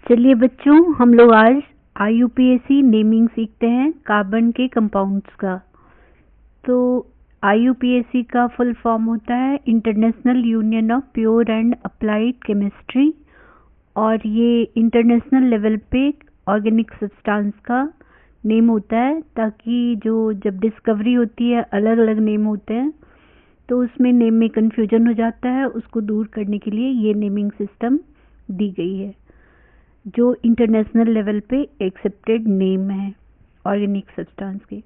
चलिए बच्चों, हम लोग आज IUPAC नेमिंग सीखते हैं कार्बन के कंपाउंड्स का। तो IUPAC का फुल फॉर्म होता है international union of pure and applied chemistry, और ये इंटरनेशनल लेवल पे ऑर्गेनिक सब्सटेंस का नेम होता है, ताकि जब डिस्कवरी होती है अलग अलग नेम होते हैं तो उसमें नेम में कन्फ्यूजन हो जाता है। उसको दूर करने के लिए ये नेमिंग सिस्टम दी गई है, जो इंटरनेशनल लेवल पे एक्सेप्टेड नेम है ऑर्गेनिक सब्सटेंस के।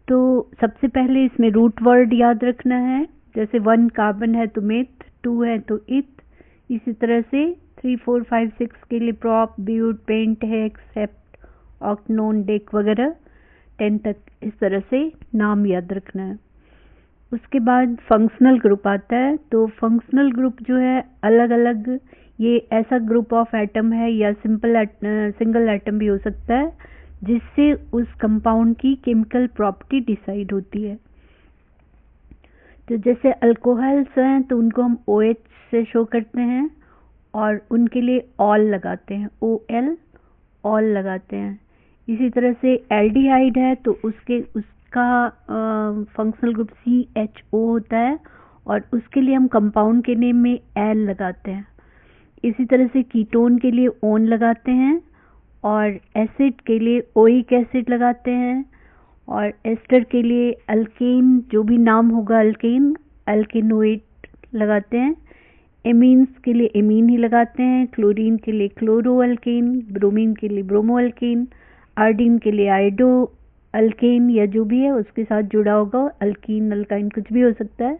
तो सबसे पहले इसमें रूट वर्ड याद रखना है। जैसे 1 कार्बन है तो मेथ, 2 है तो इथ, इसी तरह से 3, 4, 5, 6 के लिए prop, but, pent, hex, sept, octanone, dec वगैरह 10 तक इस तरह से नाम याद रखना है। उसके बाद फंक्शनल ग्रुप आता है। तो फंक्शनल ग्रुप जो है अलग अलग, ये ऐसा ग्रुप ऑफ एटम है या सिंगल एटम भी हो सकता है, जिससे उस कंपाउंड की केमिकल प्रॉपर्टी डिसाइड होती है। तो जैसे अल्कोहल्स हैं तो उनको हम OH से शो करते हैं और उनके लिए ऑल लगाते हैं, OL ऑल लगाते हैं। इसी तरह से एल्डिहाइड है तो उसका फंक्शनल ग्रुप CHO होता है और उसके लिए हम कंपाउंड के नेम में L लगाते हैं। इसी तरह से कीटोन के लिए ओन लगाते हैं और एसिड के लिए ओइक एसिड लगाते हैं, और एस्टर के लिए अल्केन, जो भी नाम होगा अल्केन, अल्केनोइड लगाते हैं। एमीन्स के लिए एमीन ही लगाते हैं। क्लोरीन के लिए क्लोरो अल्केन, ब्रोमीन के लिए ब्रोमो अल्केन, आयोडीन के लिए आयोडो अल्केन, या जो भी है उसके साथ जुड़ा होगा अल्कीन, अल्काइन कुछ भी हो सकता है।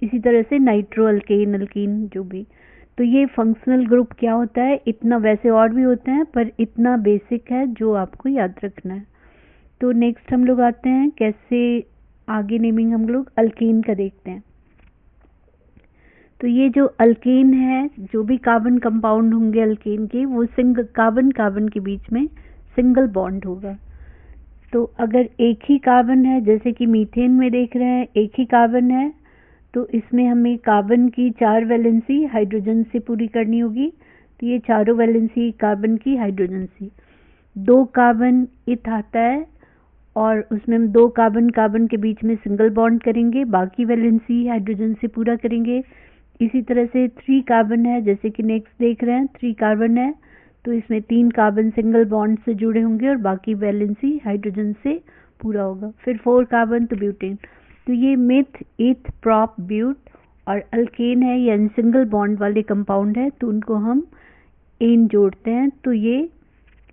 इसी तरह से नाइट्रो अल्केन, अल्कीन जो भी। तो ये फंक्शनल ग्रुप क्या होता है, इतना, वैसे और भी होते हैं पर इतना बेसिक है जो आपको याद रखना है। तो नेक्स्ट हम लोग आते हैं कैसे आगे नेमिंग हम लोग अल्कीन का देखते हैं। तो ये जो अल्केन है, जो भी कार्बन कंपाउंड होंगे अल्केन के, वो सिंगल कार्बन के बीच में सिंगल बॉन्ड होगा। तो अगर एक ही कार्बन है, जैसे कि मीथेन में देख रहे हैं एक ही कार्बन है, तो इसमें हमें कार्बन की 4 वैलेंसी हाइड्रोजन से पूरी करनी होगी। तो ये चारों वैलेंसी कार्बन की हाइड्रोजन से। 2 कार्बन इथ आता है और उसमें हम 2 कार्बन के बीच में सिंगल बॉन्ड करेंगे, बाकी वैलेंसी हाइड्रोजन से पूरा करेंगे। इसी तरह से 3 कार्बन है, जैसे कि नेक्स्ट देख रहे हैं 3 कार्बन है तो इसमें 3 कार्बन सिंगल बॉन्ड से जुड़े होंगे और बाकी वैलेंसी हाइड्रोजन से पूरा होगा। फिर 4 कार्बन तो ब्यूटेन। तो ये मिथ, इथ, प्रॉप, ब्यूट और अल्केन है, यानी सिंगल बॉन्ड वाले कंपाउंड है, तो उनको हम एन जोड़ते हैं तो ये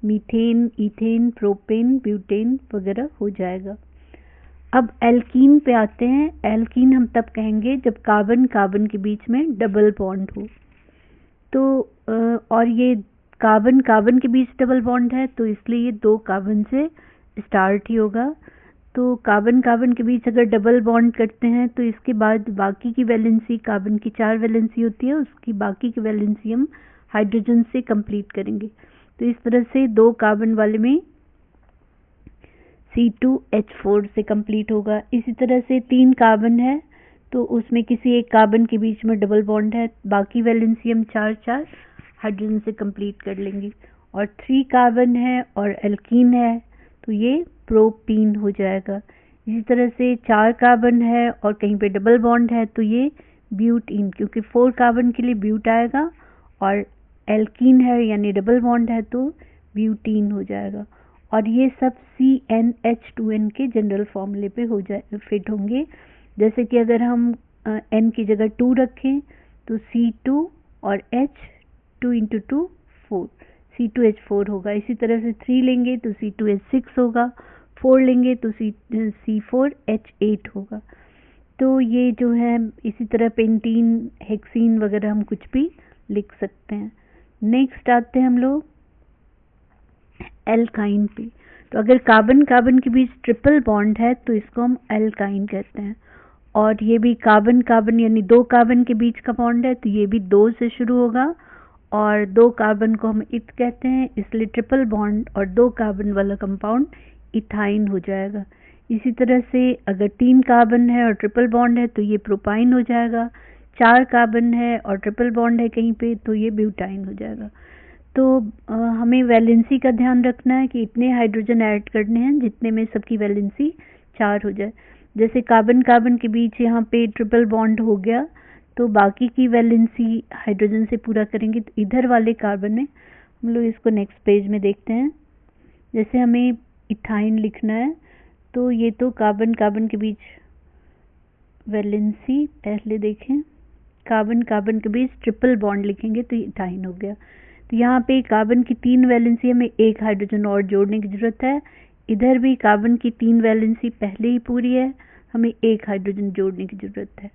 मीथेन, इथेन, प्रोपेन, ब्यूटेन वगैरह हो जाएगा। अब एल्कीन पे आते हैं। एल्कीन हम तब कहेंगे जब कार्बन के बीच में डबल बॉन्ड हो। तो और ये कार्बन के बीच डबल बॉन्ड है तो इसलिए ये 2 कार्बन से स्टार्ट ही होगा। तो कार्बन के बीच अगर डबल बॉन्ड करते हैं तो इसके बाद बाकी की वैलेंसी, कार्बन की 4 वैलेंसी होती है, उसकी बाकी की वैलेंसी हम हाइड्रोजन से कंप्लीट करेंगे। तो इस तरह से 2 कार्बन वाले में C2H4 से कंप्लीट होगा। इसी तरह से 3 कार्बन है तो उसमें किसी एक कार्बन के बीच में डबल बॉन्ड है, बाकी वैलेंसी हम 4 हाइड्रोजन से कंप्लीट कर लेंगे। और 3 कार्बन है और एल्कीन है तो ये प्रोपीन हो जाएगा। इसी तरह से 4 कार्बन है और कहीं पे डबल बॉन्ड है तो ये ब्यूटीन, क्योंकि 4 कार्बन के लिए ब्यूट आएगा और एल्कीन है यानी डबल बॉन्ड है तो ब्यूटीन हो जाएगा। और ये सब CnH2n के जनरल फॉर्मूले पे हो जाए फिट होंगे। जैसे कि अगर हम n की जगह 2 रखें तो C2 और H 2 × 2 4, C2H4 होगा। इसी तरह से 3 लेंगे तो C2H6 होगा, 4 लेंगे तो C4H8 होगा। तो ये जो है इसी तरह पेंटीन, हेक्सीन वगैरह हम कुछ भी लिख सकते हैं। नेक्स्ट आते हैं हम लोग एल्काइन पे। तो अगर कार्बन के बीच ट्रिपल बॉन्ड है तो इसको हम एल्काइन कहते हैं। और ये भी कार्बन यानी 2 कार्बन के बीच का बॉन्ड है तो ये भी 2 से शुरू होगा और 2 कार्बन को हम इथ कहते हैं, इसलिए ट्रिपल बॉन्ड और 2 कार्बन वाला कंपाउंड इथाइन हो जाएगा। इसी तरह से अगर 3 कार्बन है और ट्रिपल बॉन्ड है तो ये प्रोपाइन हो जाएगा। 4 कार्बन है और ट्रिपल बॉन्ड है कहीं पे तो ये ब्यूटाइन हो जाएगा। तो हमें वैलेंसी का ध्यान रखना है कि इतने हाइड्रोजन ऐड करने हैं जितने में सबकी वैलेंसी 4 हो जाए। जैसे कार्बन कार्बन के बीच यहाँ पे ट्रिपल बॉन्ड हो गया, तो बाकी की वैलेंसी हाइड्रोजन से पूरा करेंगे। तो इधर वाले कार्बन में हम लोग इसको नेक्स्ट पेज में देखते हैं। जैसे हमें इथाइन लिखना है, तो ये तो कार्बन कार्बन के बीच वैलेंसी पहले देखें, कार्बन कार्बन के बीच ट्रिपल बॉन्ड लिखेंगे तो इथाइन हो गया। तो यहाँ पे कार्बन की 3 वैलेंसी, हमें 1 हाइड्रोजन और जोड़ने की जरूरत है। इधर भी कार्बन की 3 वैलेंसी पहले ही पूरी है, हमें 1 हाइड्रोजन जोड़ने की जरूरत है।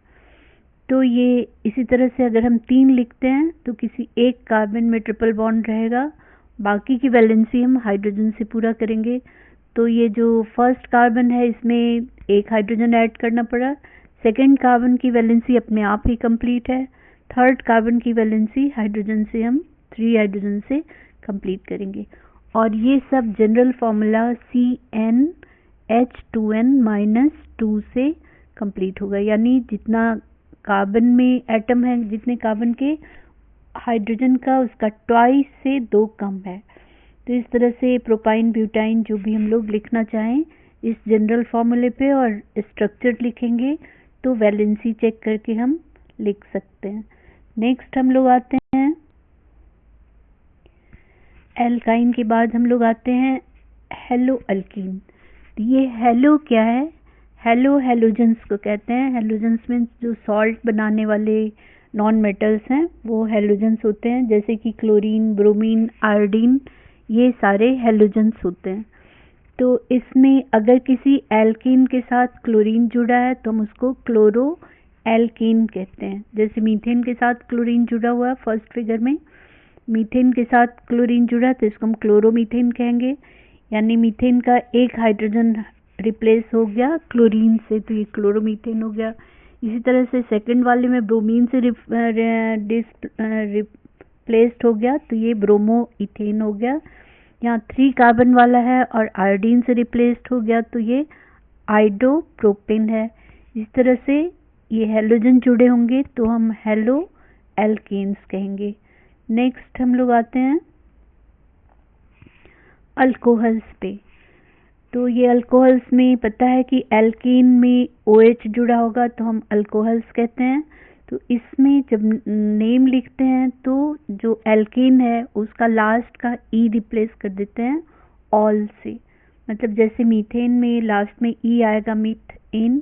तो ये इसी तरह से अगर हम 3 लिखते हैं तो किसी एक कार्बन में ट्रिपल बॉन्ड रहेगा, बाकी की वैलेंसी हम हाइड्रोजन से पूरा करेंगे। तो ये जो फर्स्ट कार्बन है इसमें 1 हाइड्रोजन ऐड करना पड़ा, सेकेंड कार्बन की वैलेंसी अपने आप ही कंप्लीट है, थर्ड कार्बन की वैलेंसी हाइड्रोजन से हम 3 हाइड्रोजन से कंप्लीट करेंगे। और ये सब जनरल फॉर्मूला CnH2n-2 से कंप्लीट होगा, यानी जितना कार्बन में एटम है, जितने कार्बन के हाइड्रोजन का उसका ट्वाइस से 2 कम है। तो इस तरह से प्रोपाइन ब्यूटाइन जो भी हम लोग लिखना चाहें इस जनरल फॉर्मूले पे और स्ट्रक्चर लिखेंगे तो वैलेंसी चेक करके हम लिख सकते हैं। नेक्स्ट हम लोग आते हैं एल्काइन के बाद हम लोग आते हैं हेलो अल्कीन। ये हेलो क्या है? हेलो हेलोजेंस को कहते हैं। हेलोजेंस मीन्स जो सॉल्ट बनाने वाले नॉन मेटल्स हैं वो हेलोजेंस होते हैं, जैसे कि क्लोरीन, ब्रोमीन, आयोडीन, ये सारे हेलोजेंस होते हैं। तो इसमें अगर किसी एल्कीन के साथ क्लोरीन जुड़ा है तो हम उसको क्लोरो एल्कीन कहते हैं। जैसे मीथेन के साथ क्लोरीन जुड़ा हुआ है, फर्स्ट फिगर में मीथेन के साथ क्लोरीन जुड़ा तो इसको हम क्लोरोमीथेन कहेंगे, यानी मीथेन का 1 हाइड्रोजन रिप्लेस हो गया क्लोरीन से तो ये क्लोरोमीथेन हो गया। इसी तरह से सेकंड वाले में ब्रोमीन से रिप्लेस्ड हो गया तो ये ब्रोमो इथेन हो गया। यहाँ 3 कार्बन वाला है और आयोडीन से रिप्लेस्ड हो गया तो ये आइडोप्रोपेन है। इस तरह से ये हेलोजन जुड़े होंगे तो हम हेलो एल्केन्स कहेंगे। नेक्स्ट हम लोग आते हैं अल्कोहल्स पे। तो ये अल्कोहल्स में पता है कि एल्कीन में OH जुड़ा होगा तो हम अल्कोहल्स कहते हैं। तो इसमें जब नेम लिखते हैं तो जो एल्कीन है उसका लास्ट का ई रिप्लेस कर देते हैं ऑल से, मतलब जैसे मीथेन में लास्ट में ई आएगा मीथेन,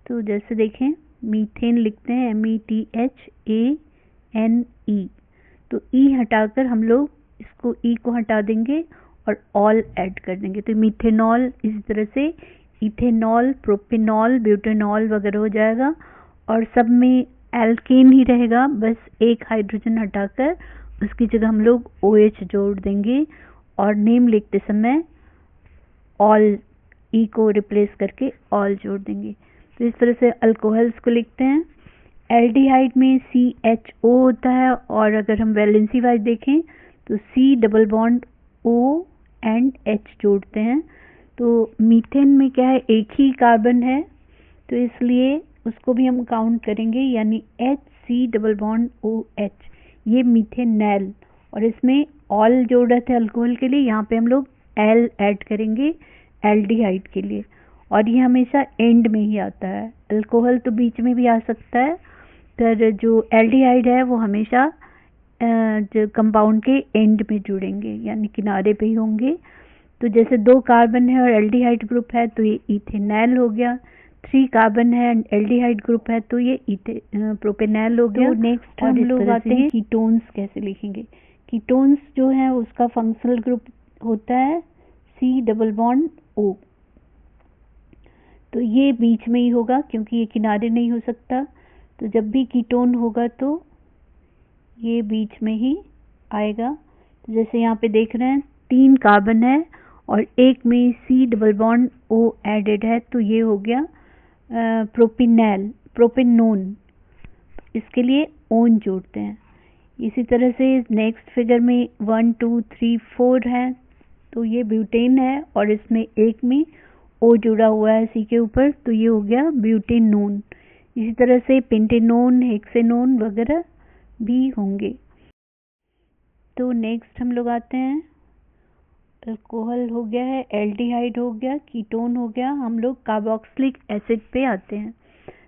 तो जैसे देखें मीथेन लिखते हैं METHANE, तो ई हटाकर हम लोग इसको ई को हटा देंगे और ऑल ऐड कर देंगे तो मीथेनॉल। इसी तरह से इथेनॉल, प्रोपेनॉल, ब्यूटेनॉल वगैरह हो जाएगा और सब में एल्केन ही रहेगा, बस 1 हाइड्रोजन हटाकर उसकी जगह हम लोग OH जोड़ देंगे और नेम लिखते समय ऑल, ई को रिप्लेस करके ऑल जोड़ देंगे। तो इस तरह से अल्कोहल्स को लिखते हैं। एल्डिहाइड में CHO होता है और अगर हम वैलेंसी वाइज देखें तो C double bond O and H जोड़ते हैं। तो मीथेन में क्या है, एक ही कार्बन है तो इसलिए उसको भी हम काउंट करेंगे, यानी HC डबल बॉन्ड OH, ये मीथेनैल। और इसमें ऑल जोड़ रहे थे अल्कोहल के लिए, यहाँ पे हम लोग एल ऐड करेंगे एल्डिहाइड के लिए और ये हमेशा एंड में ही आता है। अल्कोहल तो बीच में भी आ सकता है, पर जो एल्डिहाइड है वो हमेशा जो कंपाउंड के एंड में जुड़ेंगे, यानी किनारे पे ही होंगे। तो जैसे 2 कार्बन है और एल्डिहाइड ग्रुप है तो ये इथेनॉल हो गया, 3 कार्बन है एंड एल्डिहाइड ग्रुप है तो ये प्रोपेनॉल हो गया। तो नेक्स्ट हम लोग आते हैं कीटोन्स कैसे लिखेंगे। कीटोन्स जो है उसका फंक्शनल ग्रुप होता है C डबल बॉन्ड O, तो ये बीच में ही होगा क्योंकि ये किनारे नहीं हो सकता। तो जब भी कीटोन होगा तो ये बीच में ही आएगा। तो जैसे यहाँ पे देख रहे हैं 3 कार्बन है और एक में C double bond O added है तो ये हो गया प्रोपेनोन, इसके लिए ओन जोड़ते हैं। इसी तरह से नेक्स्ट फिगर में 1 2 3 4 है तो ये ब्यूटेन है और इसमें एक में O जुड़ा हुआ है C के ऊपर तो ये हो गया ब्यूटेनोन। इसी तरह से पेंटेनोन, हेक्सेनोन वगैरह भी होंगे। तो नेक्स्ट हम लोग आते हैं, अल्कोहल हो गया है, एल्डिहाइड हो गया, कीटोन हो गया, हम लोग कार्बोक्सिलिक एसिड पे आते हैं।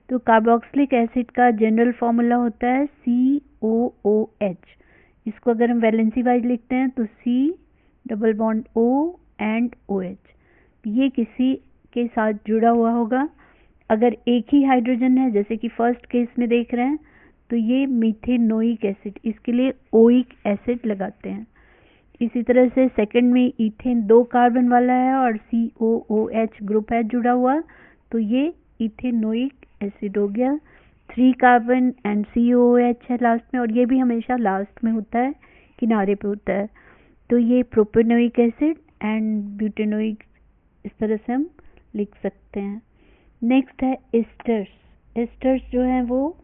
तो कार्बोक्सिलिक एसिड का जनरल फॉर्मूला होता है COOH। इसको अगर हम वैलेंसी वाइज लिखते हैं तो C double bond O and OH। ये किसी के साथ जुड़ा हुआ होगा। अगर एक ही हाइड्रोजन है, जैसे कि फर्स्ट केस में देख रहे हैं, तो ये मीथेनोइक एसिड, इसके लिए ओइक एसिड लगाते हैं। इसी तरह से सेकंड में इथेन 2 कार्बन वाला है और COOH ग्रुप है जुड़ा हुआ, तो ये इथेनोइक एसिड हो गया। 3 कार्बन एंड COOH है लास्ट में, और ये भी हमेशा लास्ट में होता है, किनारे पे होता है। तो ये प्रोपेनोइक एसिड एंड ब्यूटेनोइक, इस तरह से हम लिख सकते हैं। नेक्स्ट है एस्टर्स। एस्टर्स जो है वो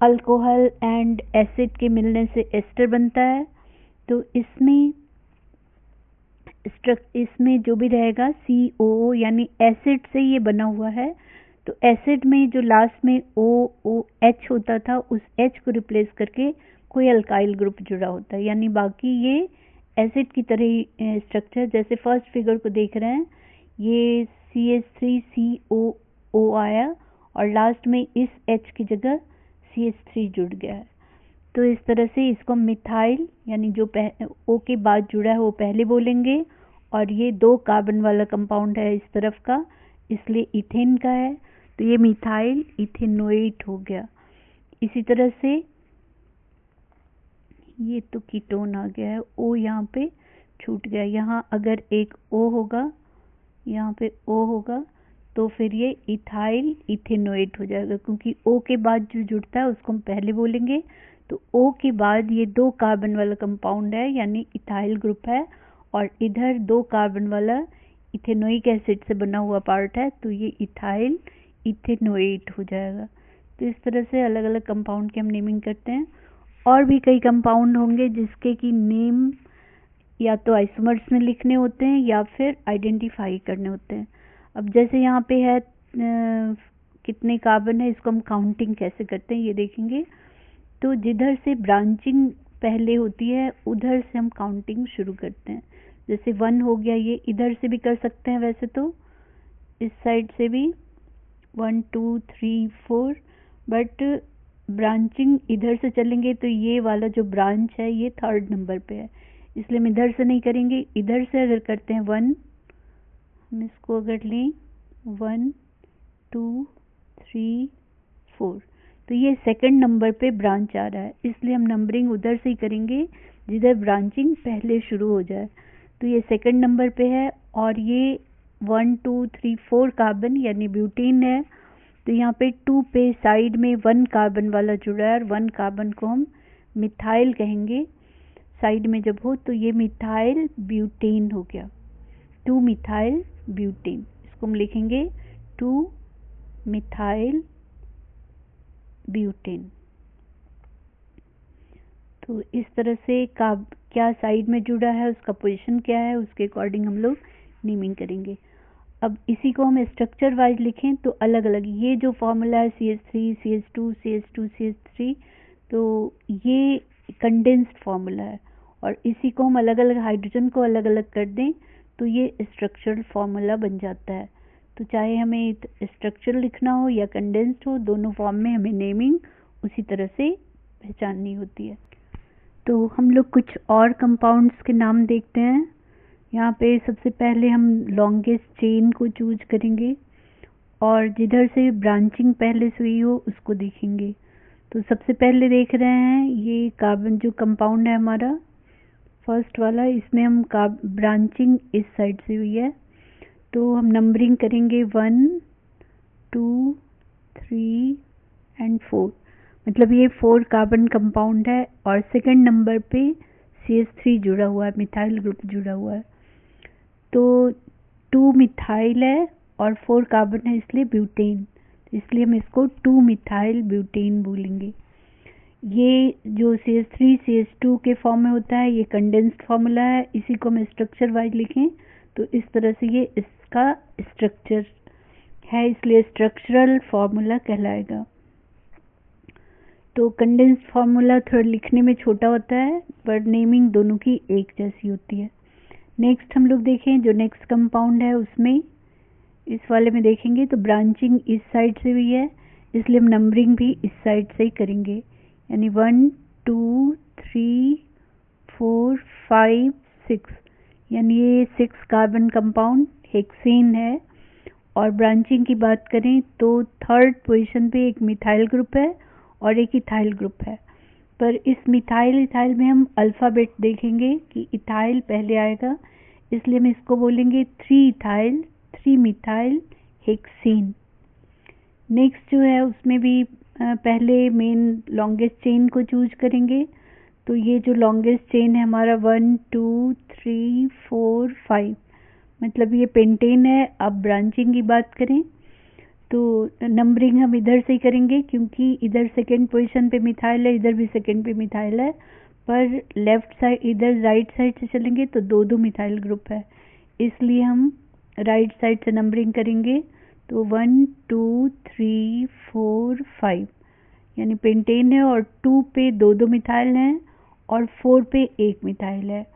अल्कोहल एंड एसिड के मिलने से एस्टर बनता है। तो इसमें जो भी रहेगा COO, यानी एसिड से ये बना हुआ है। तो एसिड में जो लास्ट में OOH होता था, उस H को रिप्लेस करके कोई अल्काइल ग्रुप जुड़ा होता है, यानी बाकी ये एसिड की तरह ही स्ट्रक्चर, जैसे फर्स्ट फिगर को देख रहे हैं, ये CH3COO आया और लास्ट में इस H की जगह CH3 जुड़ गया है। तो इस तरह से इसको मिथाइल, यानी जो O के बाद जुड़ा है वो पहले बोलेंगे, और ये 2 कार्बन वाला कंपाउंड है इस तरफ का, इसलिए इथेन का है, तो ये मिथाइल इथेनोएट हो गया। इसी तरह से ये तो कीटोन आ गया है, O यहाँ पे छूट गया। यहाँ अगर एक O होगा, यहाँ पे O होगा, तो फिर ये इथाइल इथेनोएट हो जाएगा, क्योंकि O के बाद जो जुड़ता है उसको हम पहले बोलेंगे। तो O के बाद ये 2 कार्बन वाला कंपाउंड है, यानी इथाइल ग्रुप है, और इधर 2 कार्बन वाला इथेनोइक एसिड से बना हुआ पार्ट है, तो ये इथाइल इथेनोएट हो जाएगा। तो इस तरह से अलग अलग कंपाउंड की हम नेमिंग करते हैं। और भी कई कंपाउंड होंगे जिसके की नेम या तो आइसोमर्स में लिखने होते हैं या फिर आइडेंटिफाई करने होते हैं। अब जैसे यहाँ पे है कितने कार्बन है, इसको हम काउंटिंग कैसे करते हैं ये देखेंगे। तो जिधर से ब्रांचिंग पहले होती है उधर से हम काउंटिंग शुरू करते हैं। जैसे 1 हो गया, ये इधर से भी कर सकते हैं, वैसे तो इस साइड से भी 1 2 3 4, बट ब्रांचिंग इधर से चलेंगे तो ये वाला जो ब्रांच है ये 3rd नंबर पे है, इसलिए हम इधर से नहीं करेंगे। इधर से अगर करते हैं 1, हम इसको अगर लें 1 2 3 4, तो ये 2nd नंबर पे ब्रांच आ रहा है, इसलिए हम नंबरिंग उधर से ही करेंगे जिधर ब्रांचिंग पहले शुरू हो जाए। तो ये 2nd नंबर पे है, और ये 1 2 3 4 कार्बन यानी ब्यूटेन है। तो यहाँ पे 2 पे साइड में 1 कार्बन वाला जुड़ा है, और 1 कार्बन को हम मिथाइल कहेंगे साइड में जब हो, तो ये मिथाइल ब्यूटेन हो गया, 2 मिथाइल ब्यूटेन। इसको हम लिखेंगे 2 मिथाइल ब्यूटेन। तो इस तरह से क्या साइड में जुड़ा है, उसका पोजीशन क्या है, उसके अकॉर्डिंग हम लोग नेमिंग करेंगे। अब इसी को हम स्ट्रक्चर वाइज लिखें तो अलग अलग, ये जो फॉर्मूला है CH3 CH2 CH2 CH3, तो ये कंडेंस्ड फॉर्मूला है, और इसी को हम अलग अलग हाइड्रोजन को अलग अलग कर दें तो ये स्ट्रक्चरल फॉर्मूला बन जाता है। तो चाहे हमें स्ट्रक्चर लिखना हो या कंडेंस्ड हो, दोनों फॉर्म में हमें नेमिंग उसी तरह से पहचाननी होती है। तो हम लोग कुछ और कंपाउंड्स के नाम देखते हैं। यहाँ पे सबसे पहले हम लॉन्गेस्ट चेन को चूज करेंगे, और जिधर से ब्रांचिंग पहले से हुई हो उसको देखेंगे। तो सबसे पहले देख रहे हैं ये कार्बन जो कंपाउंड है हमारा फर्स्ट वाला, इसमें हम ब्रांचिंग इस साइड से हुई है, तो हम नंबरिंग करेंगे 1 2 3 एंड 4, मतलब ये 4 कार्बन कंपाउंड है, और 2nd नंबर पे CH3 जुड़ा हुआ है, मिथाइल ग्रुप जुड़ा हुआ है। तो 2 मिथाइल है और 4 कार्बन है, इसलिए ब्यूटेन, इसलिए हम इसको 2 मिथाइल ब्यूटेन बोलेंगे। ये जो CH3 CH2 के फॉर्म में होता है, ये कंडेंस्ड फॉर्मूला है, इसी को हम स्ट्रक्चर वाइज लिखें तो इस तरह से ये इसका स्ट्रक्चर है, इसलिए स्ट्रक्चरल फॉर्मूला कहलाएगा। तो कंडेंस्ड फार्मूला थोड़ा लिखने में छोटा होता है पर नेमिंग दोनों की एक जैसी होती है। नेक्स्ट हम लोग देखें जो नेक्स्ट कंपाउंड है उसमें इस वाले में देखेंगे तो ब्रांचिंग इस साइड से हुई है, इसलिए हम नंबरिंग भी इस साइड से ही करेंगे, यानी 1 2 3 4 5 6, यानी ये 6 कार्बन कंपाउंड हेक्सेन है। और ब्रांचिंग की बात करें तो थर्ड पोजीशन पे एक मिथाइल ग्रुप है और एक इथाइल ग्रुप है, पर इस मिथाइल इथाइल में हम अल्फ़ाबेट देखेंगे कि इथाइल पहले आएगा, इसलिए हम इसको बोलेंगे 3 इथाइल 3 मिथाइल हेक्सेन। नेक्स्ट जो है उसमें भी पहले मेन लॉन्गेस्ट चेन को चूज करेंगे, तो ये जो लॉन्गेस्ट चेन है हमारा 1 2 3 4 5, मतलब ये पेंटेन है। अब ब्रांचिंग की बात करें तो नंबरिंग हम इधर से ही करेंगे क्योंकि इधर सेकेंड पोजीशन पे मिथाइल है, इधर भी सेकेंड पे मिथाइल है, पर लेफ्ट साइड इधर राइट साइड से चलेंगे तो दो दो मिथाइल ग्रुप है, इसलिए हम राइट साइड से नंबरिंग करेंगे। तो 1 2 3 4 5, यानी पेंटेन है और 2 पे दो दो मिथाइल हैं और 4 पे एक मिथाइल है,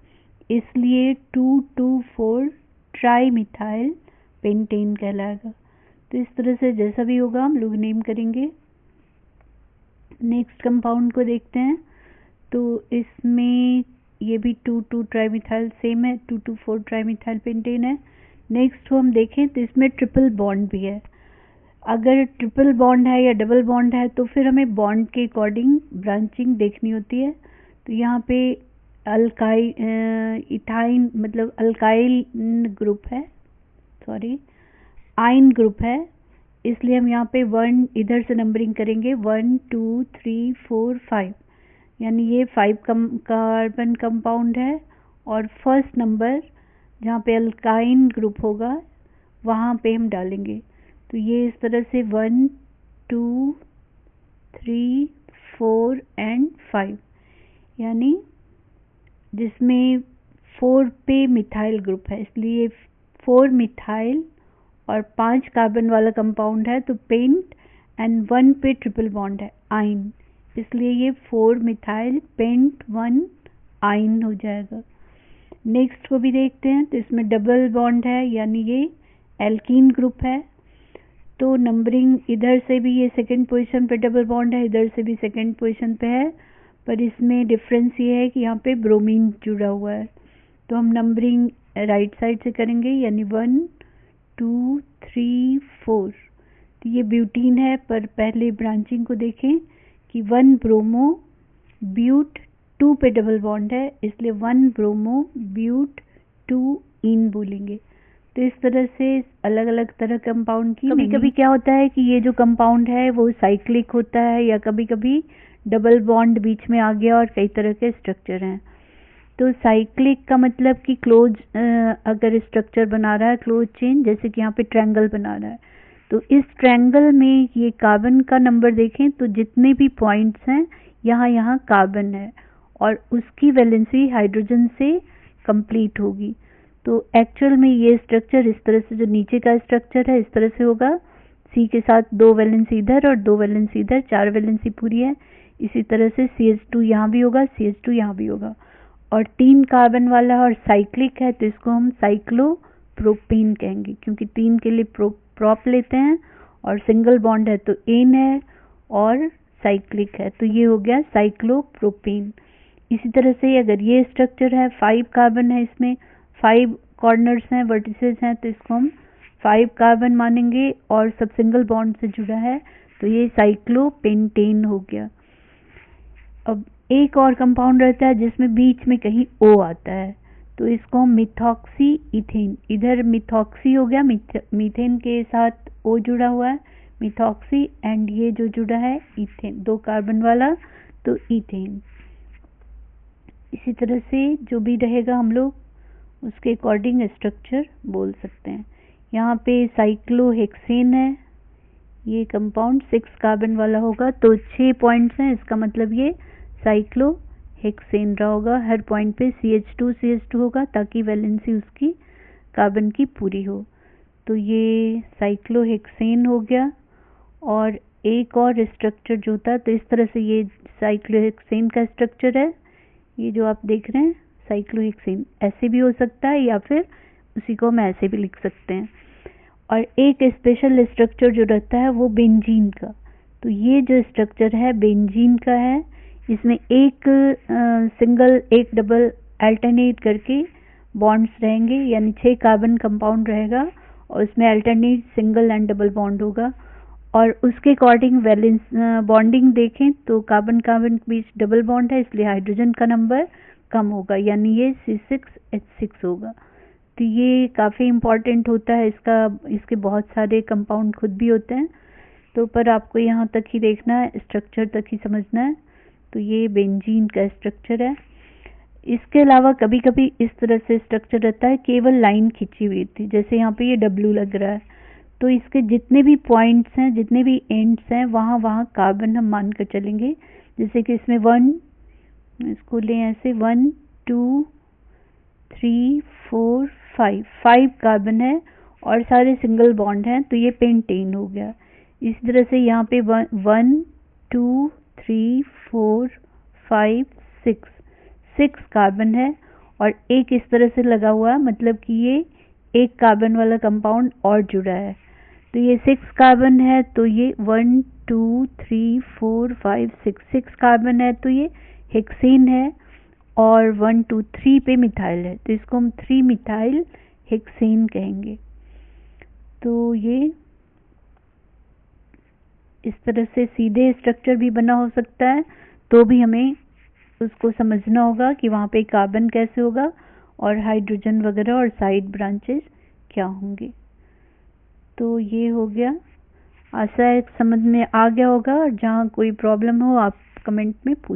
इसलिए 2 2 4 ट्राई मिथाइल पेंटेन कहलाएगा। तो इस तरह से जैसा भी होगा हम लोग नेम करेंगे। नेक्स्ट कंपाउंड को देखते हैं तो इसमें ये भी 2 2 ट्राईमिथाइल सेम है, 2 2 4 ट्राईमिथाइल पेंटेन है। नेक्स्ट हम देखें तो इसमें ट्रिपल बॉन्ड भी है। अगर ट्रिपल बॉन्ड है या डबल बॉन्ड है तो फिर हमें बॉन्ड के अकॉर्डिंग ब्रांचिंग देखनी होती है। तो यहाँ पे इथाइन मतलब अल्काइल ग्रुप है, सॉरी आइन ग्रुप है, इसलिए हम यहाँ पे 1 इधर से नंबरिंग करेंगे 1 2 3 4 5, यानी ये 5 कार्बन कंपाउंड है और फर्स्ट नंबर जहाँ पे अल्काइन ग्रुप होगा वहाँ पे हम डालेंगे। तो ये इस तरह से 1 2 3 4 एंड 5, यानी जिसमें 4 पे मिथाइल ग्रुप है, इसलिए 4 मिथाइल और 5 कार्बन वाला कंपाउंड है, तो पेंट एंड 1 पे ट्रिपल बॉन्ड है आइन, इसलिए ये 4 मिथाइल पेंट 1 आइन हो जाएगा। नेक्स्ट को भी देखते हैं तो इसमें डबल बॉन्ड है, यानी ये एल्कीन ग्रुप है। तो नंबरिंग इधर से भी ये सेकंड पोजीशन पे डबल बॉन्ड है, इधर से भी सेकंड पोजीशन पे है, पर इसमें डिफरेंस ये है कि यहाँ पे ब्रोमीन जुड़ा हुआ है। तो हम नंबरिंग राइट साइड से करेंगे, यानी 1 2 3 4। तो ये ब्यूटीन है, पर पहले ब्रांचिंग को देखें कि 1 ब्रोमो ब्यूट 2 पे डबल बॉन्ड है, इसलिए 1 ब्रोमो ब्यूट 2 इन बोलेंगे। तो इस तरह से अलग अलग तरह कंपाउंड की कभी कभी क्या होता है कि ये जो कंपाउंड है वो साइक्लिक होता है, या कभी कभी डबल बॉन्ड बीच में आ गया और कई तरह के स्ट्रक्चर हैं। तो साइक्लिक का मतलब कि क्लोज अगर स्ट्रक्चर बना रहा है क्लोज चेन, जैसे कि यहाँ पे ट्रायंगल बना रहा है, तो इस ट्रायंगल में ये कार्बन का नंबर देखें तो जितने भी पॉइंट्स हैं यहाँ यहाँ कार्बन है और उसकी वैलेंसी हाइड्रोजन से कंप्लीट होगी। तो एक्चुअल में ये स्ट्रक्चर इस तरह से, जो नीचे का स्ट्रक्चर है इस तरह से होगा, सी के साथ 2 वैलेंसी इधर और 2 वैलेंसी इधर, 4 वैलेंसी पूरी है। इसी तरह से CH2 यहाँ भी होगा, CH2 यहाँ भी होगा, और 3 कार्बन वाला और साइक्लिक है तो इसको हम साइक्लोप्रोपेन कहेंगे, क्योंकि 3 के लिए प्रोप लेते हैं और सिंगल बॉन्ड है तो एन है और साइक्लिक है, तो ये हो गया साइक्लोप्रोपेन। इसी तरह से अगर ये स्ट्रक्चर है 5 कार्बन है, इसमें 5 कॉर्नर्स हैं, वर्टिसेस हैं, तो इसको हम 5 कार्बन मानेंगे और सब सिंगल बॉन्ड से जुड़ा है, तो ये साइक्लोपेंटेन हो गया। अब एक और कंपाउंड रहता है जिसमें बीच में कहीं O आता है, तो इसको हम मिथॉक्सी इथेन, इधर मिथॉक्सी हो गया, मीथेन के साथ O जुड़ा हुआ है मिथॉक्सी, एंड ये जो जुड़ा है इथेन 2 कार्बन वाला, तो इथेन। इसी तरह से जो भी रहेगा हम लोग उसके अकॉर्डिंग स्ट्रक्चर बोल सकते हैं। यहाँ पे साइक्लोहेक्सेन है, ये कंपाउंड 6 कार्बन वाला होगा, तो 6 पॉइंट्स हैं, इसका मतलब ये साइक्लोहेक्सेन रहा होगा। हर पॉइंट पे CH2 होगा ताकि वैलेंसी उसकी कार्बन की पूरी हो, तो ये साइक्लोहेक्सेन हो गया। और एक और स्ट्रक्चर जो था, तो इस तरह से ये साइक्लोहेक्सेन का स्ट्रक्चर है, ये जो आप देख रहे हैं साइक्लोहेक्सेन, ऐसे भी हो सकता है या फिर उसी को हम ऐसे भी लिख सकते हैं। और एक स्पेशल स्ट्रक्चर जो रहता है वो बेंजीन का, तो ये जो स्ट्रक्चर है बेंजीन का है, इसमें एक सिंगल एक डबल अल्टरनेट करके बॉन्ड्स रहेंगे, यानी 6 कार्बन कंपाउंड रहेगा और उसमें alternate single and double bond होगा। और उसके अकॉर्डिंग वैलेंस बॉन्डिंग देखें तो कार्बन कार्बन के बीच डबल बॉन्ड है, इसलिए हाइड्रोजन का नंबर कम होगा, यानी ये C6H6 होगा। तो ये काफ़ी इम्पॉर्टेंट होता है, इसके बहुत सारे कंपाउंड खुद भी होते हैं, तो पर आपको यहाँ तक ही देखना है, स्ट्रक्चर तक ही समझना है। तो ये बेंजीन का स्ट्रक्चर है। इसके अलावा कभी कभी इस तरह से स्ट्रक्चर रहता है, केवल लाइन खींची हुई थी, जैसे यहाँ पे ये W लग रहा है, तो इसके जितने भी पॉइंट्स हैं, जितने भी एंड्स हैं, वहाँ वहाँ कार्बन हम मान कर चलेंगे। जैसे कि इसमें 1, इसको लें ऐसे 1 2 3 4 5 कार्बन है और सारे सिंगल बॉन्ड हैं, तो ये पेंटेन हो गया। इस तरह से यहाँ पे 1 2 3 4 5 6 कार्बन है और एक इस तरह से लगा हुआ है, मतलब कि ये एक कार्बन वाला कंपाउंड और जुड़ा है, तो ये 6 कार्बन है, तो ये 1 2 3 4 5 6 कार्बन है, तो ये हेक्सेन है। और 1 2 3 पे मिथाइल है, तो इसको हम 3 मिथाइल हेक्सेन कहेंगे। तो ये इस तरह से सीधे स्ट्रक्चर भी बना हो सकता है, तो भी हमें उसको समझना होगा कि वहाँ पे कार्बन कैसे होगा और हाइड्रोजन वगैरह और साइड ब्रांचेस क्या होंगे। तो ये हो गया, आशा है समझ में आ गया होगा, और जहाँ कोई प्रॉब्लम हो आप कमेंट में पूछ